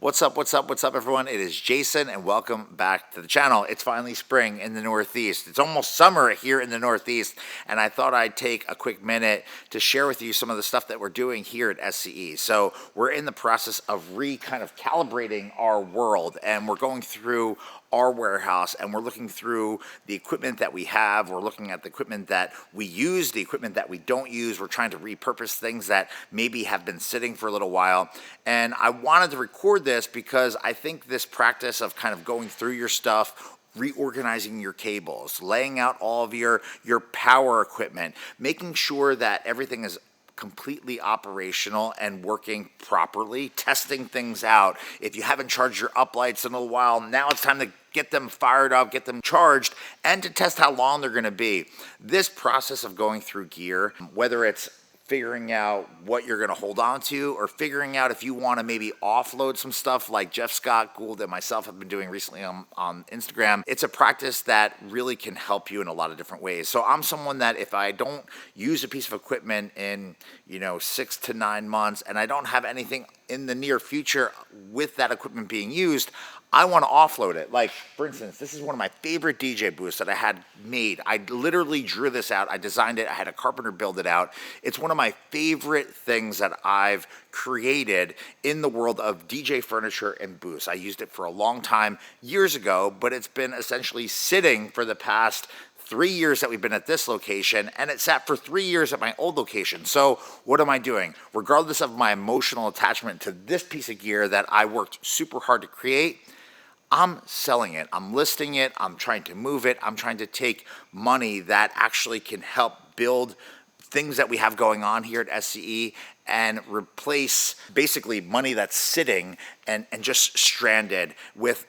What's up, everyone? It is Jason, and welcome back to the channel. It's finally spring in the Northeast. It's almost summer here in the Northeast, and I thought I'd take a quick minute to share with you some of the stuff that we're doing here at SCE. So we're in the process of kind of calibrating our world, and we're going through our warehouse, and we're looking through the equipment that we have. We're looking at the equipment that we use, the equipment that we don't use. We're trying to repurpose things that maybe have been sitting for a little while. And I wanted to record this because I think this practice of kind of going through your stuff, reorganizing your cables, laying out all of your power equipment, making sure that everything is completely operational and working properly, testing things out. If you haven't charged your uplights in a little while, now it's time to get them fired up, get them charged, and to test how long they're gonna be. This process of going through gear, whether it's figuring out what you're gonna hold on to or figuring out if you wanna maybe offload some stuff like Jeff Scott Gould and myself have been doing recently on Instagram, it's a practice that really can help you in a lot of different ways. So I'm someone that if I don't use a piece of equipment in 6 to 9 months and I don't have anything in the near future with that equipment being used, I want to offload it. Like, for instance, this is one of my favorite DJ booths that I had made. I literally drew this out. I designed it. I had a carpenter build it out. It's one of my favorite things that I've created in the world of DJ furniture and booths. I used it for a long time, years ago, but it's been essentially sitting for the past 3 years that we've been at this location, and it sat for 3 years at my old location. So what am I doing? Regardless of my emotional attachment to this piece of gear that I worked super hard to create, I'm selling it, I'm listing it, I'm trying to move it, I'm trying to take money that actually can help build things that we have going on here at SCE and replace basically money that's sitting and just stranded with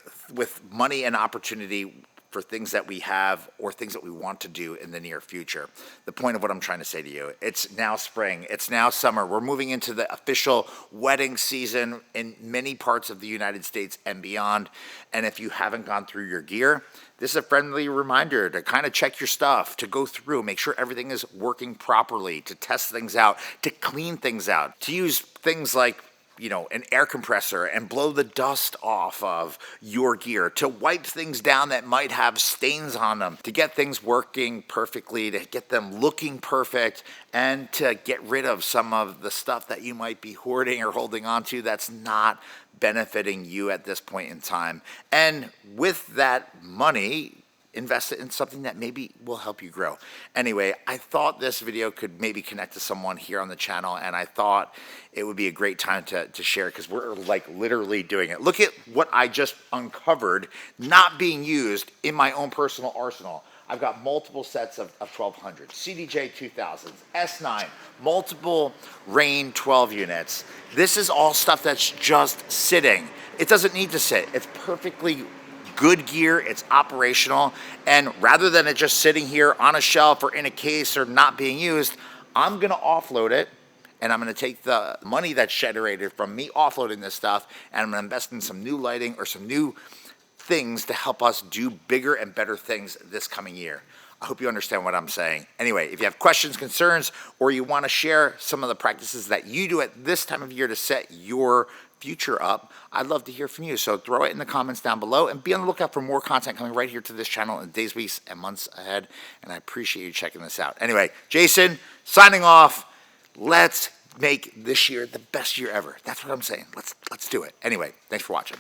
money and opportunity for things that we have or things that we want to do in the near future. The point of what I'm trying to say to you, it's now spring, it's now summer. We're moving into the official wedding season in many parts of the United States and beyond. And if you haven't gone through your gear, this is a friendly reminder to kind of check your stuff, to go through, make sure everything is working properly, to test things out, to clean things out, to use things like an air compressor and blow the dust off of your gear, to wipe things down that might have stains on them, to get things working perfectly, to get them looking perfect, and to get rid of some of the stuff that you might be hoarding or holding on to that's not benefiting you at this point in time. And with that money, invest it in something that maybe will help you grow. Anyway, I thought this video could maybe connect to someone here on the channel, and I thought it would be a great time to share because we're like literally doing it. Look at what I just uncovered not being used in my own personal arsenal. I've got multiple sets of 1200s, CDJ 2000s, S9, multiple Rain 12 units. This is all stuff that's just sitting. It doesn't need to sit. It's perfectly good gear, it's operational, and rather than it just sitting here on a shelf or in a case or not being used, I'm gonna offload it, and I'm gonna take the money that's generated from me offloading this stuff, and I'm gonna invest in some new lighting or some new things to help us do bigger and better things this coming year. I hope you understand what I'm saying. Anyway, if you have questions, concerns, or you wanna share some of the practices that you do at this time of year to set your future up, I'd love to hear from you. So throw it in the comments down below and be on the lookout for more content coming right here to this channel in the days, weeks, and months ahead. And I appreciate you checking this out. Anyway, Jason, signing off. Let's make this year the best year ever. That's what I'm saying. Let's do it. Anyway, thanks for watching.